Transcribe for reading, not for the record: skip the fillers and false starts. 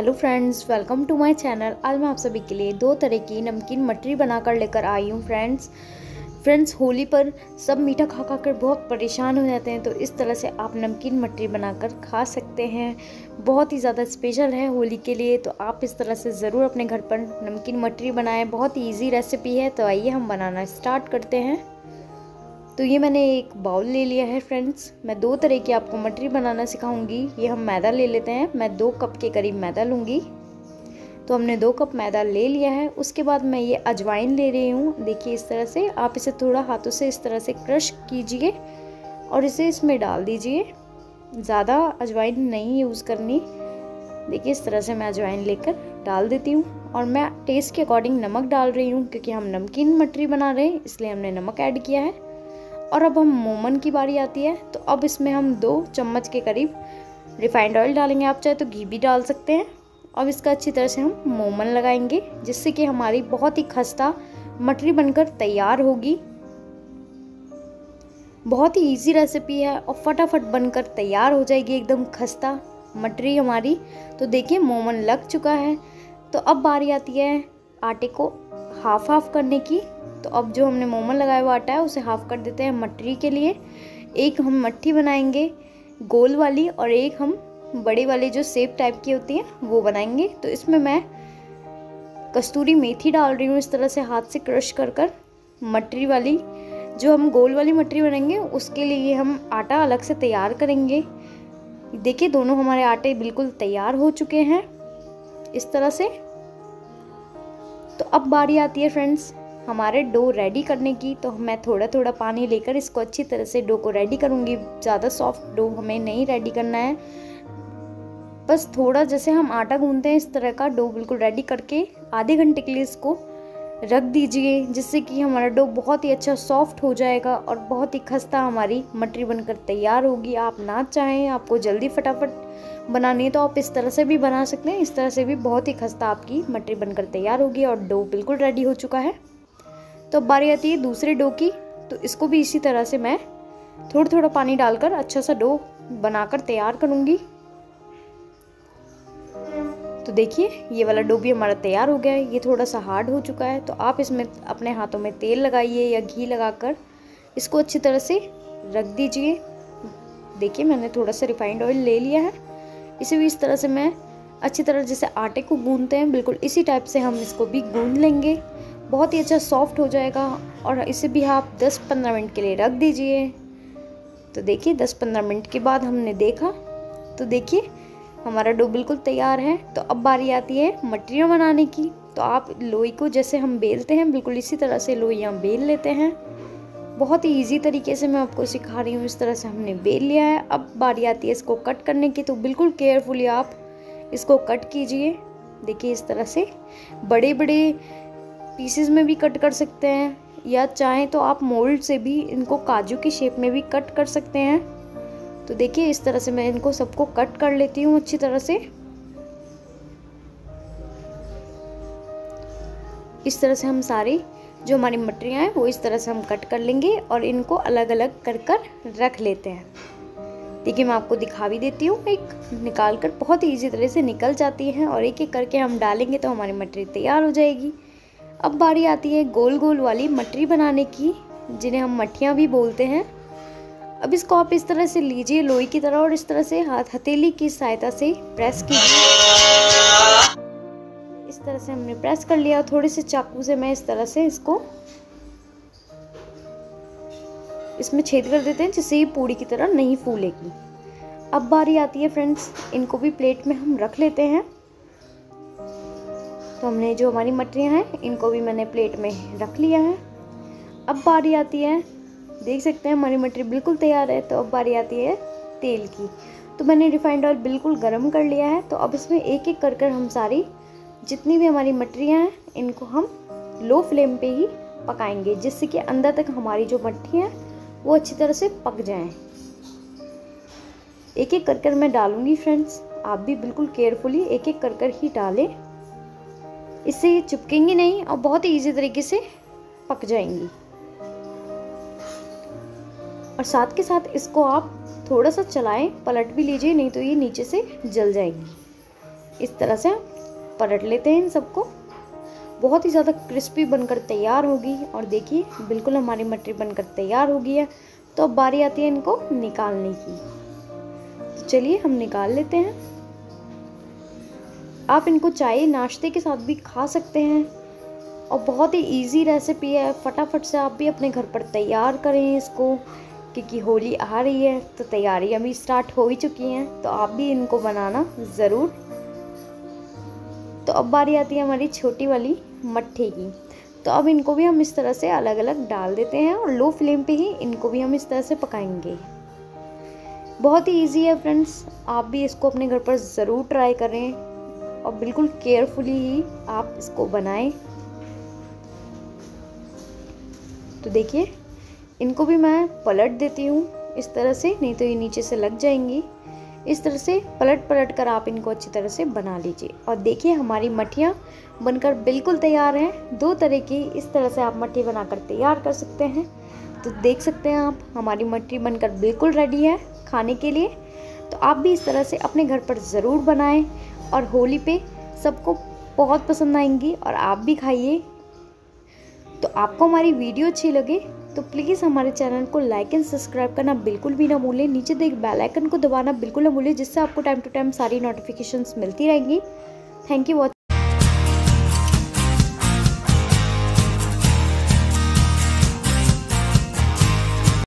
Hello friends, welcome to my channel. आज मैं आप सभी के लिए दो तरह की नमकीन मटरी बनाकर लेकर आई हूँ। फ्रेंड्स होली पर सब मीठा खा खा कर बहुत परेशान हो जाते हैं, तो इस तरह से आप नमकीन मटरी बनाकर खा सकते हैं। बहुत ही ज़्यादा स्पेशल है होली के लिए, तो आप इस तरह से ज़रूर अपने घर पर नमकीन मटरी बनाएं। बहुत ही ईजी रेसिपी है, तो आइए हम बनाना स्टार्ट करते हैं। तो ये मैंने एक बाउल ले लिया है फ्रेंड्स। मैं दो तरह की आपको मटरी बनाना सिखाऊंगी। ये हम मैदा ले लेते हैं। मैं 2 कप के करीब मैदा लूँगी। तो हमने 2 कप मैदा ले लिया है। उसके बाद मैं ये अजवाइन ले रही हूँ। देखिए इस तरह से आप इसे थोड़ा हाथों से इस तरह से क्रश कीजिए और इसे इसमें डाल दीजिए। ज़्यादा अजवाइन नहीं यूज़ करनी। देखिए इस तरह से मैं अजवाइन लेकर डाल देती हूँ और मैं टेस्ट के अकॉर्डिंग नमक डाल रही हूँ, क्योंकि हम नमकीन मटरी बना रहे हैं इसलिए हमने नमक ऐड किया है। और अब हम मोमन की बारी आती है, तो अब इसमें हम 2 चम्मच के करीब रिफाइंड ऑयल डालेंगे। आप चाहे तो घी भी डाल सकते हैं। अब इसका अच्छी तरह से हम मोमन लगाएंगे, जिससे कि हमारी बहुत ही खस्ता मटरी बनकर तैयार होगी। बहुत ही इजी रेसिपी है और फटाफट बनकर तैयार हो जाएगी एकदम खस्ता मटरी हमारी। तो देखिए मोमन लग चुका है। तो अब बारी आती है आटे को हाफ करने की। तो अब जो हमने मोमन लगाया हुआ आटा है उसे हाफ कर देते हैं मटरी के लिए। एक हम मट्ठी बनाएंगे गोल वाली और एक हम बड़े वाले जो सेब टाइप की होती है वो बनाएंगे। तो इसमें मैं कस्तूरी मेथी डाल रही हूँ इस तरह से हाथ से क्रश कर मटरी वाली। जो हम गोल वाली मटरी बनाएंगे उसके लिए हम आटा अलग से तैयार करेंगे। देखिए दोनों हमारे आटे बिल्कुल तैयार हो चुके हैं इस तरह से। तो अब बारी आती है फ्रेंड्स हमारे डो रेडी करने की। तो मैं थोड़ा थोड़ा पानी लेकर इसको अच्छी तरह से डो को रेडी करूँगी। ज़्यादा सॉफ्ट डो हमें नहीं रेडी करना है, बस थोड़ा जैसे हम आटा गूंथते हैं इस तरह का डो बिल्कुल रेडी करके आधे घंटे के लिए इसको रख दीजिए, जिससे कि हमारा डो बहुत ही अच्छा सॉफ्ट हो जाएगा और बहुत ही खस्ता हमारी मटरी बनकर तैयार होगी। आप ना चाहें आपको जल्दी फटाफट बनानी है तो आप इस तरह से भी बना सकते हैं। इस तरह से भी बहुत ही खस्ता आपकी मटरी बनकर तैयार होगी और डो बिल्कुल रेडी हो चुका है। तो अब बारी आती है दूसरे डो की। तो इसको भी इसी तरह से मैं थोड़ा थोड़ा पानी डालकर अच्छा सा डो बनाकर तैयार करूँगी। तो देखिए ये वाला डो भी हमारा तैयार हो गया है। ये थोड़ा सा हार्ड हो चुका है, तो आप इसमें अपने हाथों में तेल लगाइए या घी लगाकर इसको अच्छी तरह से रख दीजिए। देखिए मैंने थोड़ा सा रिफाइंड ऑयल ले लिया है। इसे भी इस तरह से मैं अच्छी तरह जैसे आटे को गूंथते हैं बिल्कुल इसी टाइप से हम इसको भी गूंथ लेंगे। बहुत ही अच्छा सॉफ्ट हो जाएगा और इसे भी आप 10-15 मिनट के लिए रख दीजिए। तो देखिए 10-15 मिनट के बाद हमने देखा, तो देखिए हमारा डो बिल्कुल तैयार है। तो अब बारी आती है मटरियाँ बनाने की। तो आप लोई को जैसे हम बेलते हैं बिल्कुल इसी तरह से लोइयाँ बेल लेते हैं। बहुत ही इजी तरीके से मैं आपको सिखा रही हूँ। इस तरह से हमने बेल लिया है। अब बारी आती है इसको कट करने की। तो बिल्कुल केयरफुली आप इसको कट कीजिए। देखिए इस तरह से बड़े बड़े पीसेस में भी कट कर सकते हैं, या चाहें तो आप मोल्ड से भी इनको काजू की शेप में भी कट कर सकते हैं। तो देखिए इस तरह से मैं इनको सबको कट कर लेती हूँ अच्छी तरह से। इस तरह से हम सारी जो हमारी मटरियाँ हैं वो इस तरह से हम कट कर लेंगे और इनको अलग अलग कर रख लेते हैं। देखिए मैं आपको दिखा भी देती हूँ। एक निकाल कर बहुत ही ईजी तरह से निकल जाती है और एक एक करके हम डालेंगे तो हमारी मटरी तैयार हो जाएगी। अब बारी आती है गोल गोल वाली मटरी बनाने की, जिन्हें हम मठियाँ भी बोलते हैं। अब इसको आप इस तरह से लीजिए लोई की तरह और इस तरह से हथेली की सहायता से प्रेस कीजिए। इस तरह से हमने प्रेस कर लिया। थोड़े से चाकू से मैं इस तरह से इसको इसमें छेद कर देते हैं, जिससे ये पूड़ी की तरह नहीं फूलेगी। अब बारी आती है फ्रेंड्स इनको भी प्लेट में हम रख लेते हैं। तो हमने जो हमारी मटरियाँ हैं इनको भी मैंने प्लेट में रख लिया है। अब बारी आती है, देख सकते हैं हमारी मटरी बिल्कुल तैयार है। तो अब बारी आती है तेल की। तो मैंने रिफाइंड ऑयल बिल्कुल गर्म कर लिया है। तो अब इसमें एक एक कर हम सारी जितनी भी हमारी मटरियाँ हैं इनको हम लो फ्लेम पे ही पकाएंगे, जिससे कि अंदर तक हमारी जो मट्ठी है वो अच्छी तरह से पक जाएं। एक एक कर मैं डालूंगी फ्रेंड्स। आप भी बिल्कुल केयरफुली एक एक कर ही डालें, इससे ये चिपकेंगी नहीं और बहुत ही ईजी तरीके से पक जाएंगी। और साथ के साथ इसको आप थोड़ा सा चलाएं, पलट भी लीजिए, नहीं तो ये नीचे से जल जाएगी। इस तरह से पलट लेते हैं इन सबको। बहुत ही ज़्यादा क्रिस्पी बनकर तैयार होगी। और देखिए बिल्कुल हमारी मटरी बनकर तैयार हो गई है। तो अब बारी आती है इनको निकालने की। तो चलिए हम निकाल लेते हैं। आप इनको चाय नाश्ते के साथ भी खा सकते हैं और बहुत ही इजी रेसिपी है। फटाफट से आप भी अपने घर पर तैयार करें इसको, क्योंकि होली आ रही है तो तैयारियां भी स्टार्ट हो ही चुकी हैं। तो आप भी इनको बनाना ज़रूर। तो अब बारी आती है हमारी छोटी वाली मट्ठी की। तो अब इनको भी हम इस तरह से अलग अलग डाल देते हैं और लो फ्लेम पे ही इनको भी हम इस तरह से पकाएंगे। बहुत ही इजी है फ्रेंड्स, आप भी इसको अपने घर पर ज़रूर ट्राई करें और बिल्कुल केयरफुली ही आप इसको बनाएं। तो देखिए इनको भी मैं पलट देती हूँ इस तरह से, नहीं तो ये नीचे से लग जाएंगी। इस तरह से पलट पलट कर आप इनको अच्छी तरह से बना लीजिए। और देखिए हमारी मट्ठियाँ बनकर बिल्कुल तैयार हैं। 2 तरह की इस तरह से आप मट्ठी बनाकर तैयार कर सकते हैं। तो देख सकते हैं आप हमारी मट्ठी बनकर बिल्कुल रेडी है खाने के लिए। तो आप भी इस तरह से अपने घर पर ज़रूर बनाएं और होली पे सबको बहुत पसंद आएंगी और आप भी खाइए। तो आपको हमारी वीडियो अच्छी लगे तो प्लीज़ हमारे चैनल को लाइक एंड सब्सक्राइब करना बिल्कुल भी ना भूलें। नीचे देख बेल आइकन को दबाना बिल्कुल ना भूलें, जिससे आपको टाइम टू टाइम सारी नोटिफिकेशंस मिलती रहेंगी। Thank you watching.